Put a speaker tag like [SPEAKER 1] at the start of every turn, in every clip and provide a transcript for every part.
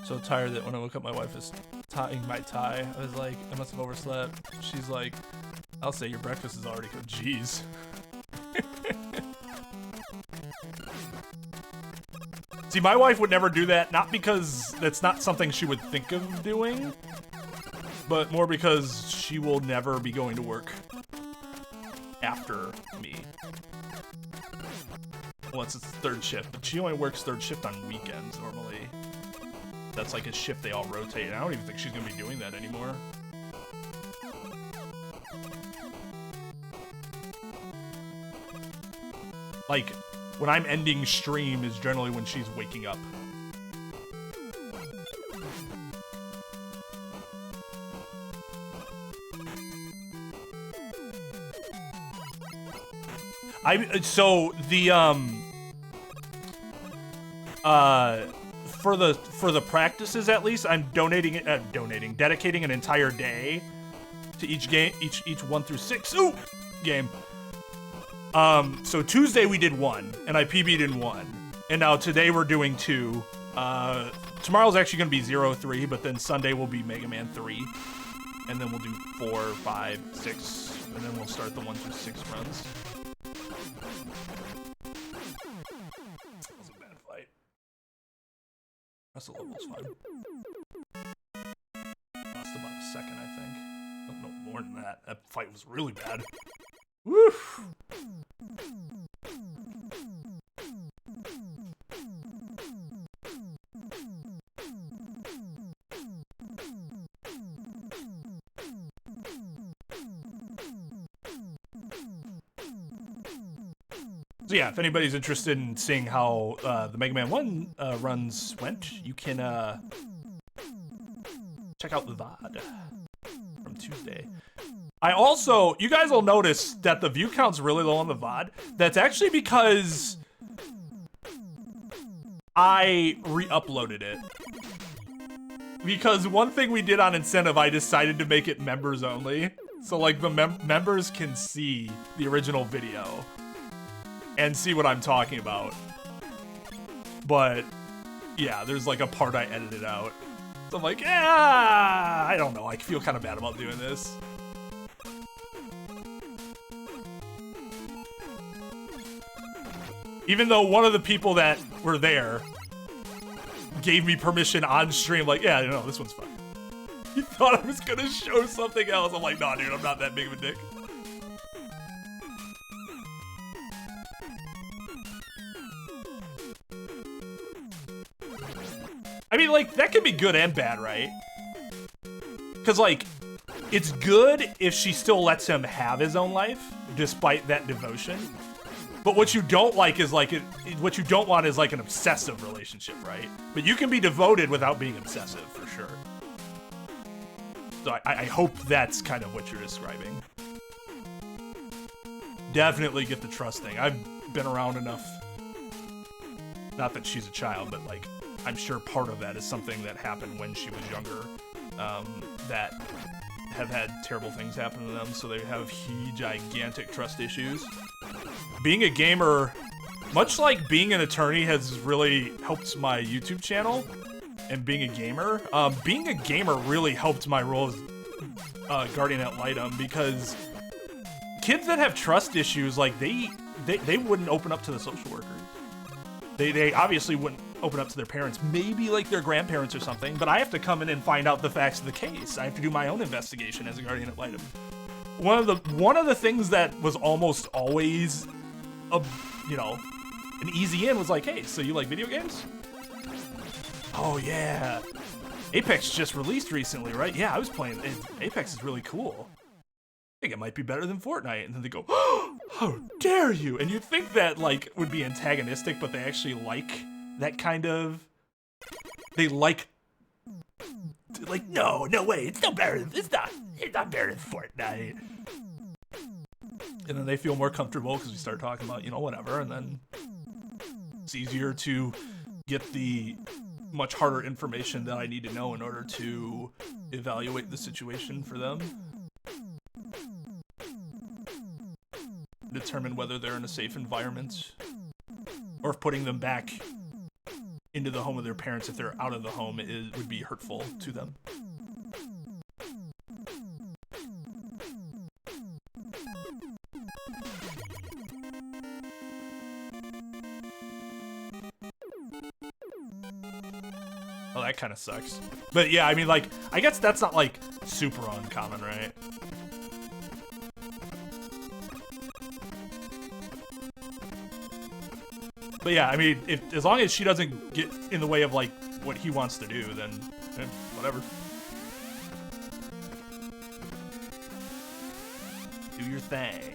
[SPEAKER 1] So tired that when I woke up, my wife is tying my tie. I was like, I must have overslept. She's like, I'll say your breakfast is already cooked. Jeez. See, my wife would never do that, not because that's not something she would think of doing, but more because she will never be going to work after me. Unless it's third shift, but she only works third shift on weekends normally. That's like a shift they all rotate, and I don't even think she's gonna be doing that anymore. Like, when I'm ending stream is generally when she's waking up. So the for the practices at least, I'm dedicating an entire day to each game, each 1 through 6 game. So Tuesday we did 1, and I PB'd in 1, and now today we're doing 2. Tomorrow's actually gonna be 0-3, but then Sunday will be Mega Man 3, and then we'll do 4, 5, 6, and then we'll start the 1 through 6 runs. That was a bad fight. That's a level's fine. Lost about a second, I think. Oh, no, more than that. That fight was really bad. Woo! So yeah, if anybody's interested in seeing how the Mega Man 1 runs went, you can check out the VOD from Tuesday. I also, you guys will notice that the view count's really low on the VOD. That's actually because I re-uploaded it. Because one thing we did on Incentive, I decided to make it members only. So like the members can see the original video and see what I'm talking about. But yeah, there's like a part I edited out. So I'm like, yeah, I don't know. I feel kind of bad about doing this. Even though one of the people that were there gave me permission on stream, like, yeah, no, this one's fine. He thought I was gonna show something else. I'm like, nah, dude, I'm not that big of a dick. I mean, like, that could be good and bad, right? Because, like, it's good if she still lets him have his own life, despite that devotion. But what you don't like is, like, what you don't want is, like, an obsessive relationship, right? But you can be devoted without being obsessive, for sure. So I hope that's kind of what you're describing. Definitely get the trust thing. I've been around enough. Not that she's a child, but, like, I'm sure part of that is something that happened when she was younger, that have had terrible things happen to them, so they have gigantic trust issues. Being a gamer, much like being an attorney, has really helped my YouTube channel, and being a gamer really helped my role as guardian ad litem, because kids that have trust issues, like, they wouldn't open up to the social workers. They obviously wouldn't open up to their parents, maybe like their grandparents or something, but I have to come in and find out the facts of the case. I have to do my own investigation as a guardian ad litem. One of the things that was almost always an easy in was like, hey, so you like video games? Oh yeah. Apex just released recently, right? Yeah, I was playing. Apex is really cool. I think it might be better than Fortnite. And then they go, oh, how dare you? And you'd think that, like, would be antagonistic, but they actually like that kind of, they like, no way, it's not better, it's not better than Fortnite. And then they feel more comfortable because we start talking about, whatever, and then it's easier to get the much harder information that I need to know in order to evaluate the situation for them. determine whether they're in a safe environment, or if putting them back into the home of their parents if they're out of the home would be hurtful to them. Oh, that kind of sucks. But yeah, I mean, like, I guess that's not, like, super uncommon, right? But yeah, I mean, as long as she doesn't get in the way of, like, what he wants to do, then whatever. Do your thing.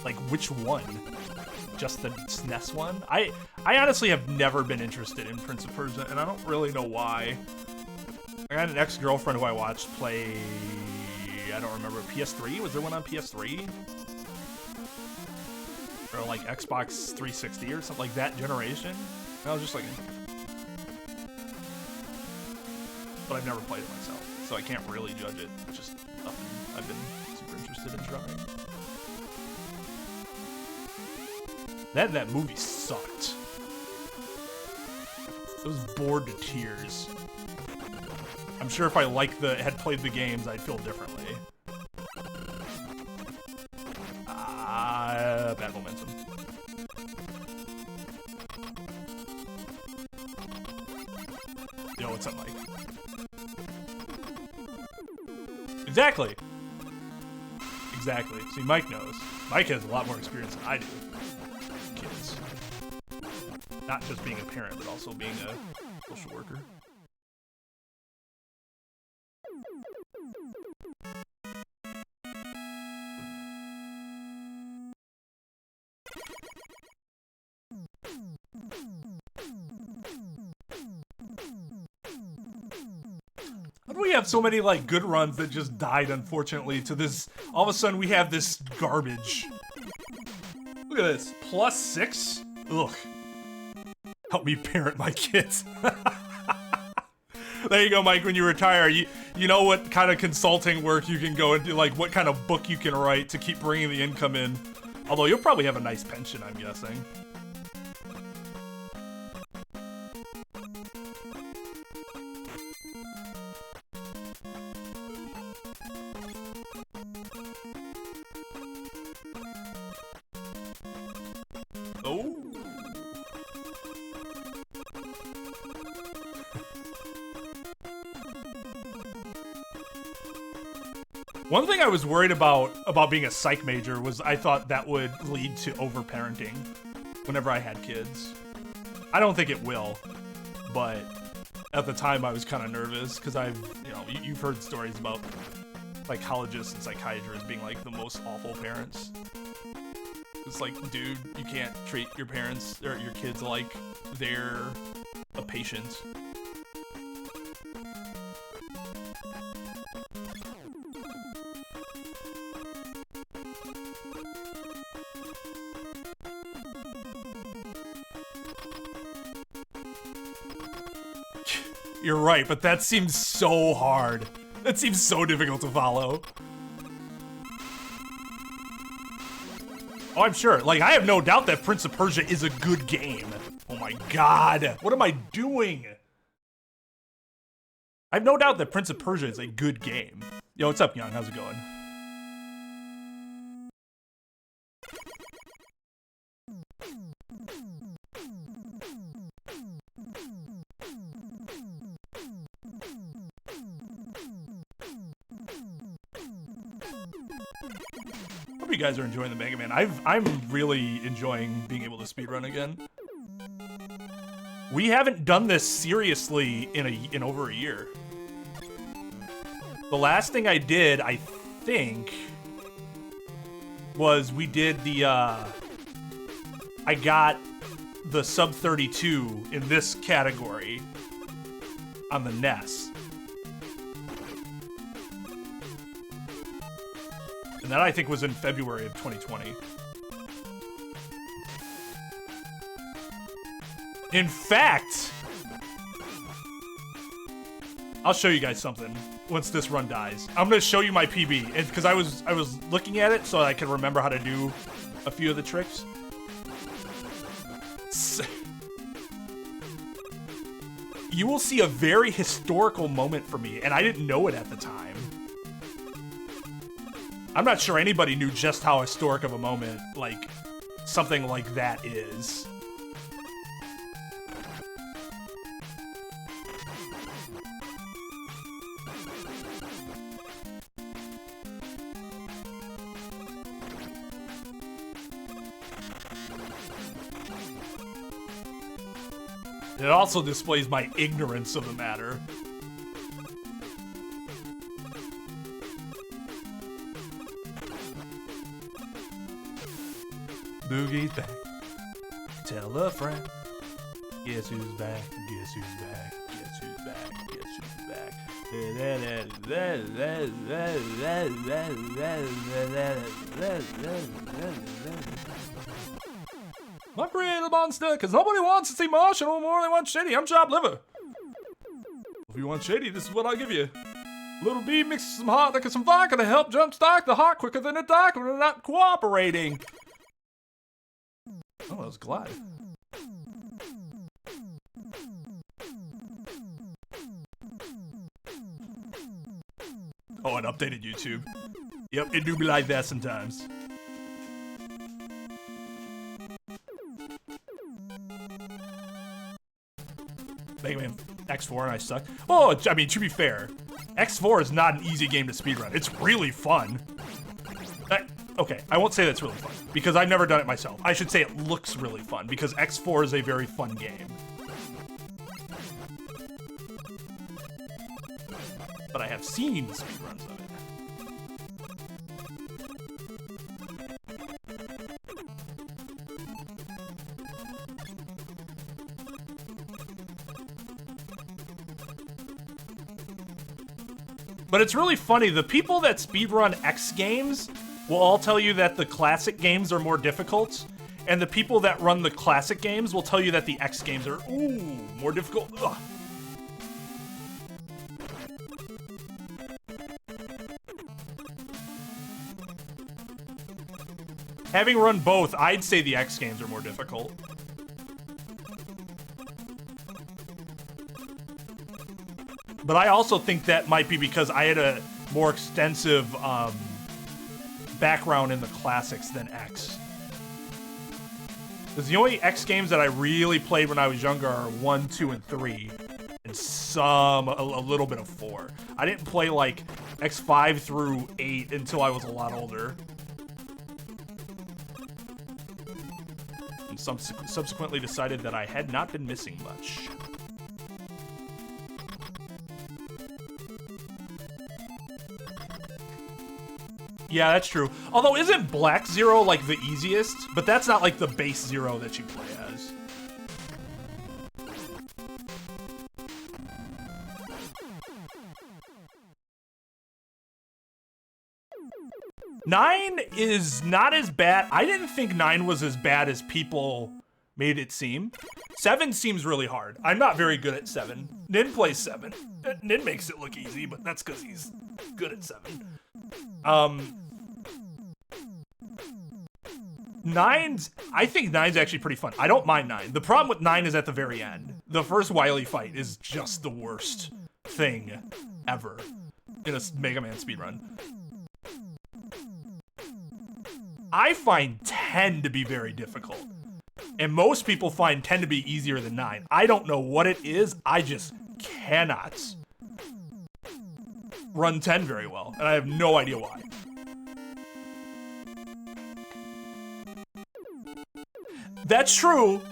[SPEAKER 1] Like, which one? Just the SNES one? I honestly have never been interested in Prince of Persia, and I don't really know why. I had an ex-girlfriend who I watched play, I don't remember, PS3? Was there one on PS3? Or like Xbox 360 or something like that generation? And I was just like... But I've never played it myself, so I can't really judge it. It's just nothing I've been super interested in trying. That movie sucked. I was bored to tears. I'm sure if I had played the games, I'd feel differently. Bad momentum. Yo, what's up, Mike? Exactly. Exactly. See, Mike knows. Mike has a lot more experience than I do. Kids. Not just being a parent, but also being a social worker. How do we have so many, like, good runs that just died, unfortunately, to this... All of a sudden, we have this garbage. Look at this. +6? Ugh. Help me parent my kids. There you go, Mike. When you retire, you know what kind of consulting work you can go and do, like what kind of book you can write to keep bringing the income in. Although you'll probably have a nice pension, I'm guessing. Oh. One thing I was worried about being a psych major was I thought that would lead to overparenting whenever I had kids. I don't think it will, but at the time I was kind of nervous because you've heard stories about psychologists and psychiatrists being like the most awful parents. It's like, dude, you can't treat your parents or your kids like they're a patient. You're right, but that seems so hard. That seems so difficult to follow. Oh, I'm sure. Like, I have no doubt that Prince of Persia is a good game. Oh my god. What am I doing? I have no doubt that Prince of Persia is a good game. Yo, what's up, Young? How's it going? Hope you guys are enjoying the Mega Man. I'm really enjoying being able to speedrun again. We haven't done this seriously in over a year. The last thing I did, I think, was we did the I got the sub 32 in this category on the NES. And that, I think, was in February of 2020. In fact, I'll show you guys something once this run dies. I'm gonna show you my PB, because I was looking at it so I can remember how to do a few of the tricks. You will see a very historical moment for me, and I didn't know it at the time. I'm not sure anybody knew just how historic of a moment, like, something like that is. It also displays my ignorance of the matter. Boogie's back. Tell a friend. Guess who's back? Guess who's back? Guess who's back? Guess who's back? I'm creating a monster because nobody wants to see Martian no more than want shady. I'm chopped liver. If you want shady, this is what I'll give you. Little bee mixes some hot liquor, some vodka to help jumpstart the heart quicker than the dark when they're not cooperating. Oh, that was Glide. Oh, it updated YouTube. Yep, it do be like that sometimes. Mega Man X4 and I suck. Oh, I mean, to be fair, X4 is not an easy game to speedrun. It's really fun. Okay, I won't say that's really fun, because I've never done it myself. I should say it looks really fun, because X4 is a very fun game. But I have seen speedruns of it. But it's really funny, the people that speedrun X games will all tell you that the classic games are more difficult, and the people that run the classic games will tell you that the X games are, ooh, more difficult. Ugh. Having run both, I'd say the X games are more difficult. But I also think that might be because I had a more extensive background in the classics than X. Because the only X games that I really played when I was younger are 1, 2, and 3. And a little bit of 4. I didn't play like X5 through 8 until I was a lot older. And subsequently decided that I had not been missing much. Yeah, that's true. Although, isn't Black Zero like the easiest? But that's not like the base Zero that you play as. Nine is not as bad. I didn't think 9 was as bad as people made it seem. 7 seems really hard. I'm not very good at 7. Nin plays 7. Nin makes it look easy, but that's because he's good at 7. 9's, I think 9's actually pretty fun. I don't mind 9. The problem with 9 is at the very end. The first Wily fight is just the worst thing ever in a Mega Man speedrun. I find 10 to be very difficult. And most people find 10 to be easier than 9. I don't know what it is. I just cannot run 10 very well. And I have no idea why. That's true,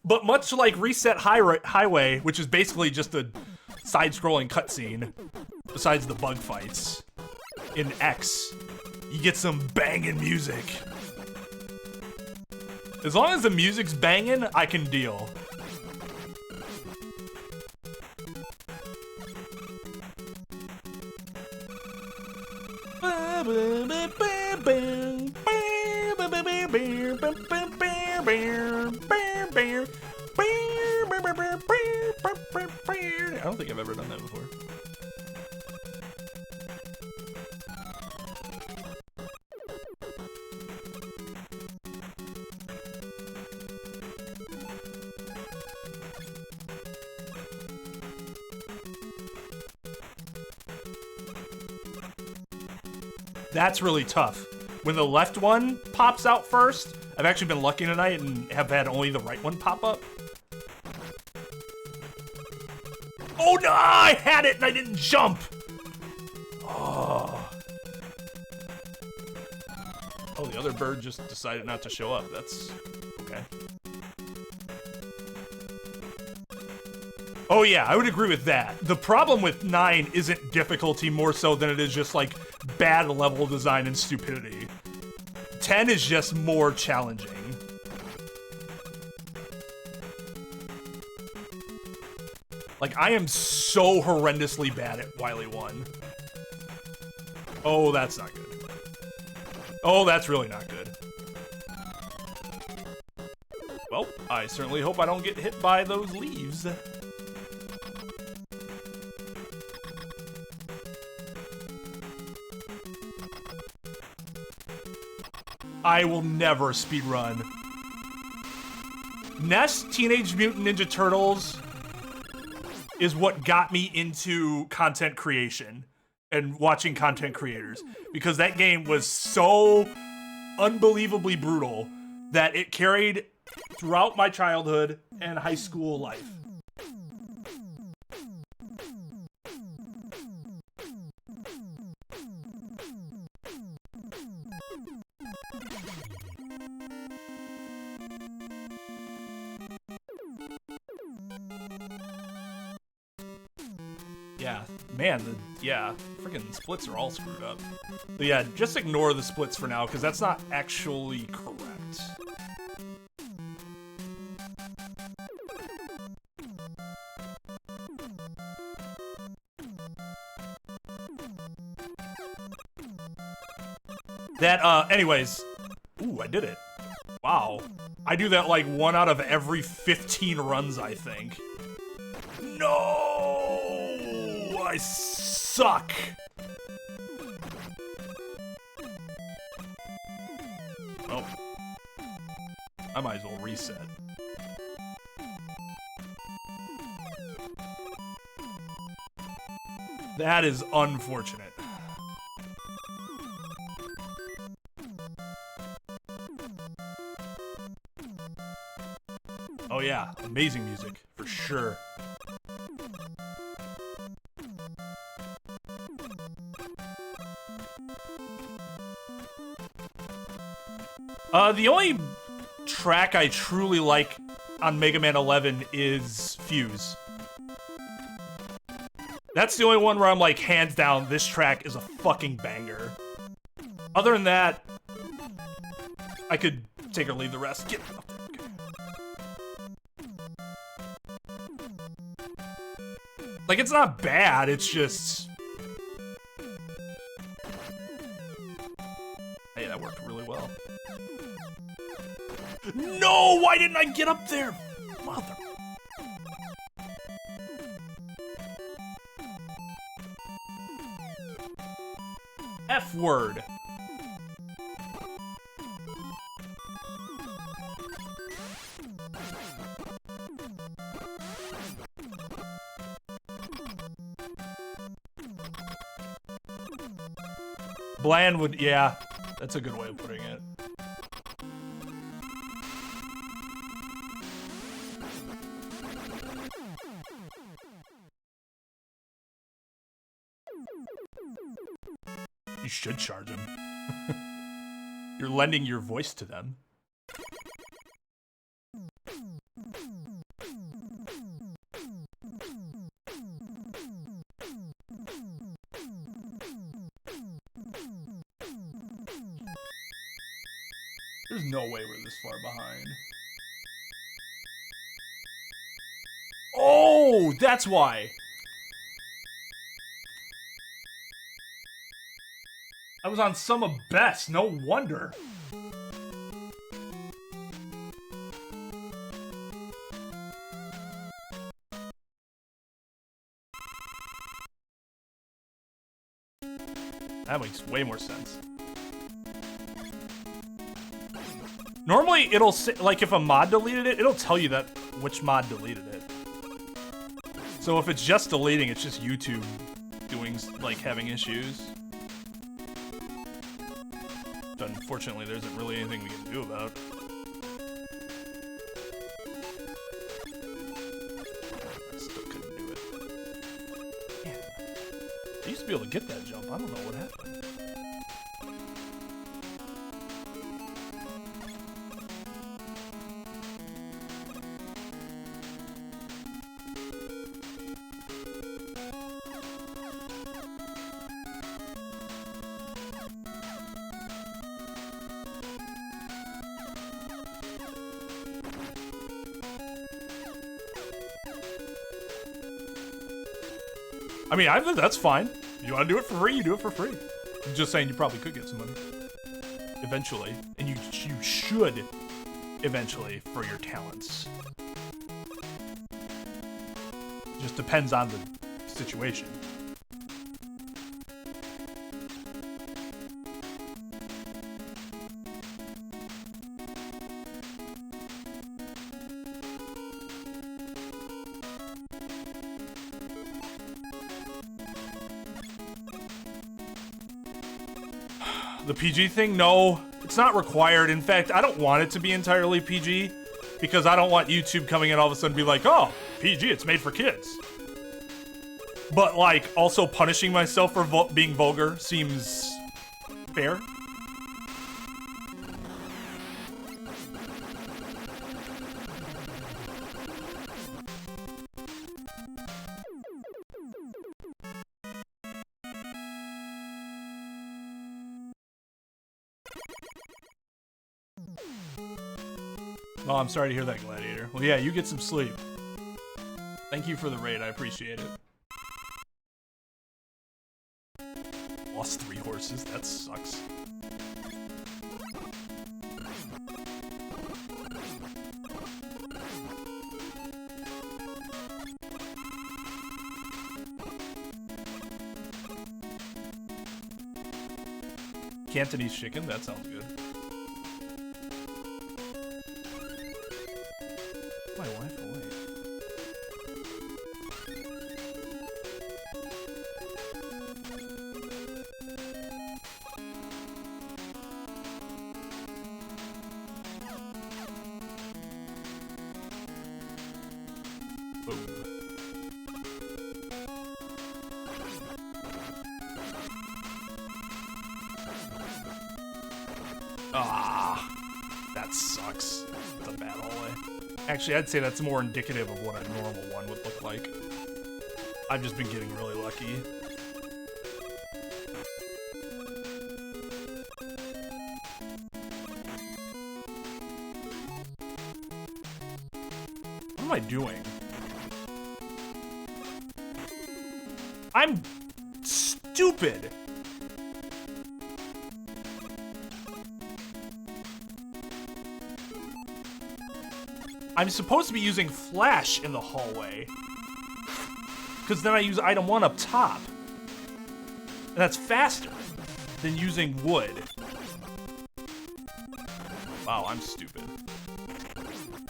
[SPEAKER 1] but much like Reset Highway, which is basically just a side-scrolling cutscene, besides the bug fights, in X, you get some banging music. As long as the music's banging, I can deal. don't think I've ever done that before. That's really tough. When the left one pops out first, I've actually been lucky tonight and have had only the right one pop up. Oh no, I had it and I didn't jump. Oh. Oh, the other bird just decided not to show up. That's okay. Oh yeah, I would agree with that. The problem with 9 isn't difficulty more so than it is just like bad level design and stupidity. 10 is just more challenging. Like, I am so horrendously bad at Wily 1. Oh, that's not good. Oh, that's really not good. Well, I certainly hope I don't get hit by those leaves. I will never speedrun. Ness Teenage Mutant Ninja Turtles is what got me into content creation and watching content creators, because that game was so unbelievably brutal that it carried throughout my childhood and high school life. Yeah, man, freaking splits are all screwed up. But yeah, just ignore the splits for now, because that's not actually correct. That, anyways. Ooh, I did it. Wow. I do that like 1 out of every 15 runs, I think. No! I suck! Oh. I might as well reset. That is unfortunate. Oh yeah, amazing music, for sure. The only track I truly like on Mega Man 11 is Fuse. That's the only one where I'm like, hands down, this track is a fucking banger. Other than that, I could take or leave the rest. Get up there. Okay. Like, it's not bad, it's just... Hey, that worked really well. No! Why didn't I get up there? Mother... F word. Bland would, yeah, that's a good way of putting it. You should charge them. You're lending your voice to them. There's no way we're this far behind. Oh, that's why. I was on some of best, no wonder. That makes way more sense. Normally, it'll say, like, if a mod deleted it, it'll tell you that which mod deleted it. So if it's just deleting, it's just YouTube doing, like, having issues. But unfortunately, there isn't really anything we can do about. I still couldn't do it. Man, I used to be able to get that jump. I don't know what happened. I mean, that's fine. You want to do it for free, you do it for free. I'm just saying you probably could get some money. Eventually. And you should eventually for your talents. Just depends on the situation. The PG thing? No, it's not required. In fact, I don't want it to be entirely PG because I don't want YouTube coming in all of a sudden and be like, oh, PG, it's made for kids. But, like, also punishing myself for being vulgar seems fair. Oh, I'm sorry to hear that, Gladiator. Well, yeah, you get some sleep. Thank you for the raid, I appreciate it. Lost 3 horses, that sucks. Cantonese chicken, that sounds good. My wife away. Boom. Ah, that sucks. It's a bad hallway. Actually, I'd say that's more indicative of what a normal one would look like. I've just been getting really lucky. What am I doing? I'm stupid! I'm supposed to be using flash in the hallway. Because then I use item 1 up top. And that's faster than using wood. Wow, I'm stupid.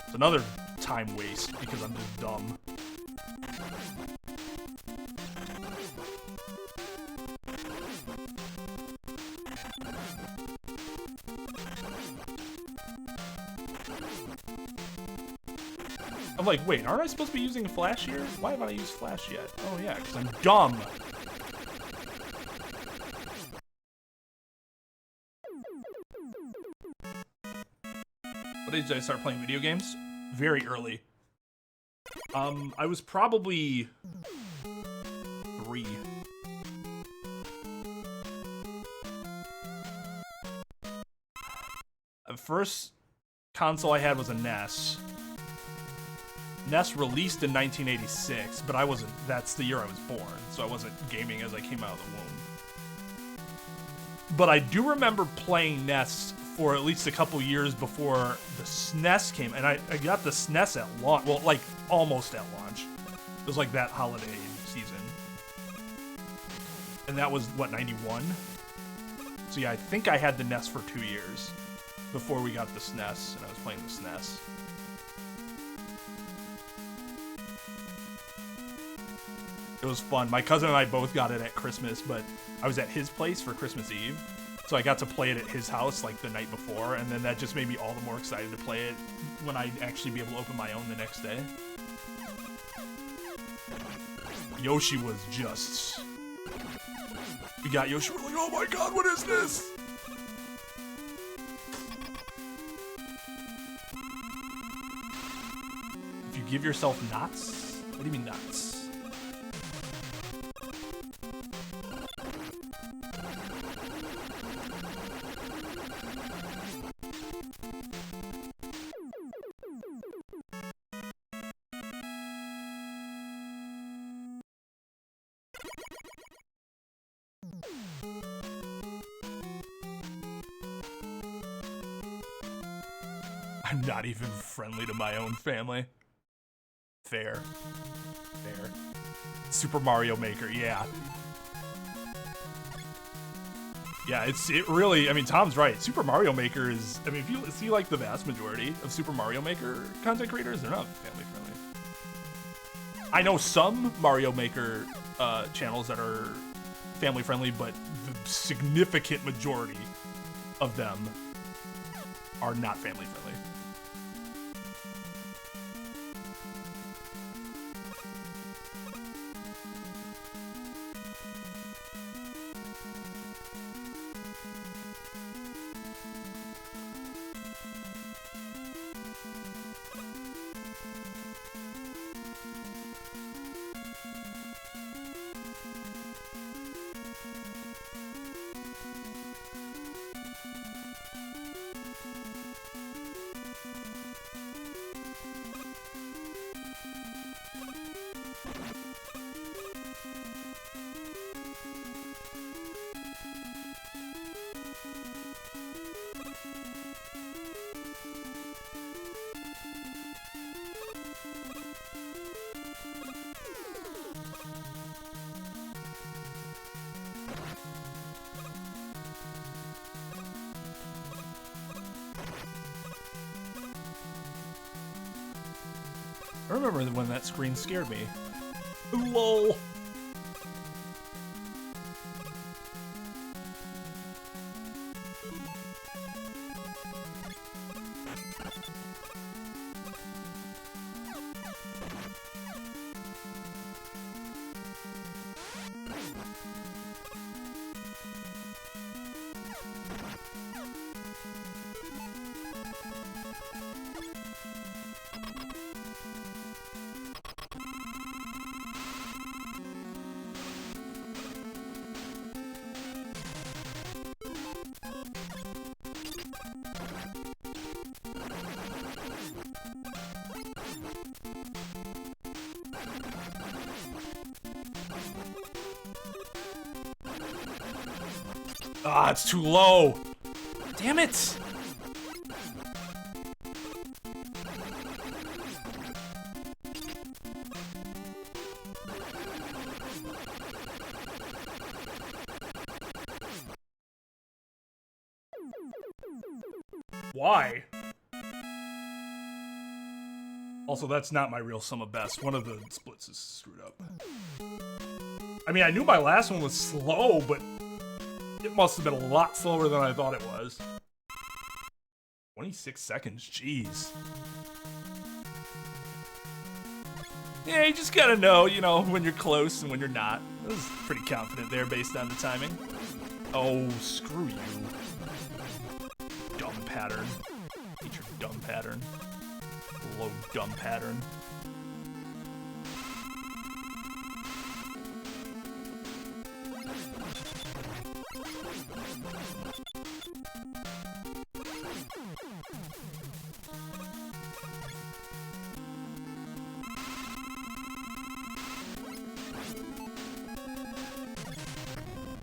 [SPEAKER 1] It's another time waste because I'm just dumb. I'm like, wait, aren't I supposed to be using flash here? Why haven't I used flash yet? Oh yeah, because I'm dumb. What age did I start playing video games? Very early. I was probably 3. The first console I had was a NES. NES released in 1986, but that's the year I was born, so I wasn't gaming as I came out of the womb. But I do remember playing NES for at least a couple years before the SNES came, and I got the SNES at launch, well, like, almost at launch. It was like that holiday season. And that was, what, 91? So yeah, I think I had the NES for 2 years before we got the SNES, and I was playing the SNES. It was fun. My cousin and I both got it at Christmas, but I was at his place for Christmas Eve, so I got to play it at his house like the night before, and then that just made me all the more excited to play it when I'd actually be able to open my own the next day. Yoshi was just... We got Yoshi, we're like, oh my god, what is this? If you give yourself knots? What do you mean knots? I'm not even friendly to my own family. Fair. Fair. Super Mario Maker, yeah. Yeah, it really, I mean, Tom's right. Super Mario Maker is, I mean, if you see like the vast majority of Super Mario Maker content creators, they're not family friendly. I know some Mario Maker channels that are family friendly, but the significant majority of them are not family friendly. I remember when that screen scared me. Ooh, lol. Ah, it's too low. Damn it. Why? Also, that's not my real sum of best. One of the splits is screwed up. I mean, I knew my last one was slow, but it must have been a lot slower than I thought it was. 26 seconds, jeez. Yeah, you just gotta know, you know, when you're close and when you're not. I was pretty confident there based on the timing. Oh, screw you. Dumb pattern. Hate your dumb pattern. Low dumb pattern.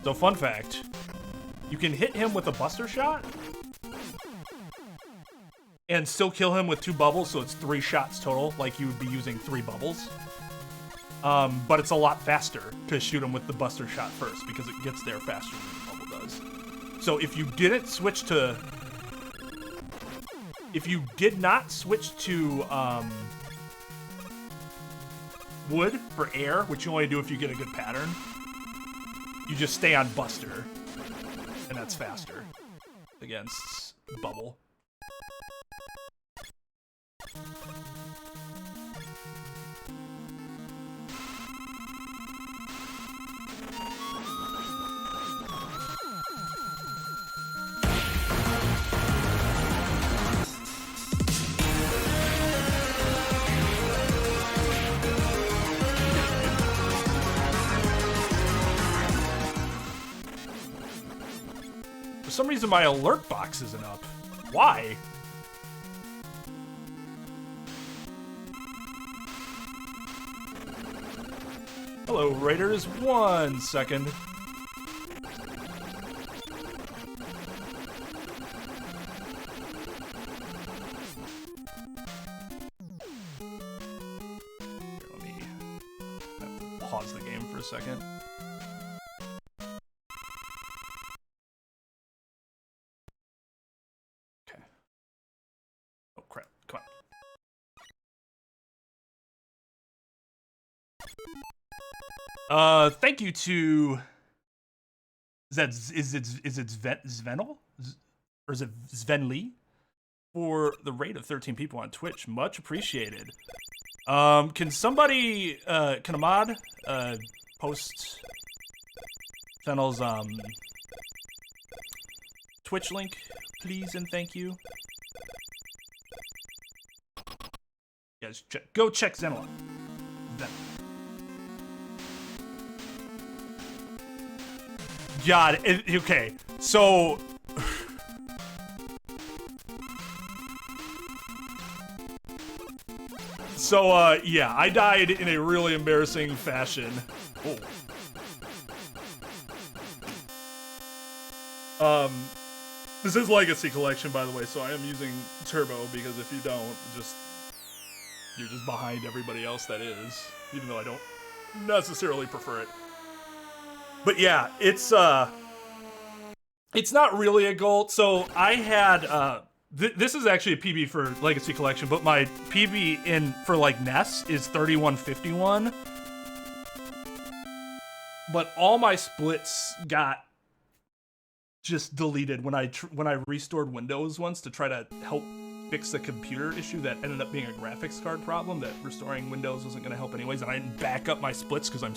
[SPEAKER 1] So fun fact, you can hit him with a buster shot and still kill him with 2 bubbles, so it's 3 shots total, like you would be using 3 bubbles. But it's a lot faster to shoot him with the buster shot first because it gets there faster than the bubble does. So if you didn't switch to, if you did not switch to wood for air, which you only do if you get a good pattern, you just stay on Buster, and that's faster against Bubble. For some reason, my alert box isn't up. Why? Hello, Raiders. 1 second. Here, let me have to pause the game for a second. Thank you to, is it Zvenel? Or is it Svenli? For the rate of 13 people on Twitch. Much appreciated. Can somebody, can a mod, post Fennel's, Twitch link, please and thank you? Guys, go check Zenel. God, okay, so yeah, I died in a really embarrassing fashion. Oh. This is Legacy Collection, by the way, so I am using Turbo because if you don't, you're just behind everybody else that is, even though I don't necessarily prefer it. But yeah, it's not really a gold. So I had this is actually a PB for Legacy Collection, but my PB in for like NES is 3151. But all my splits got just deleted when I restored Windows once to try to help fix the computer issue that ended up being a graphics card problem that restoring Windows wasn't going to help anyways, and I didn't back up my splits because I'm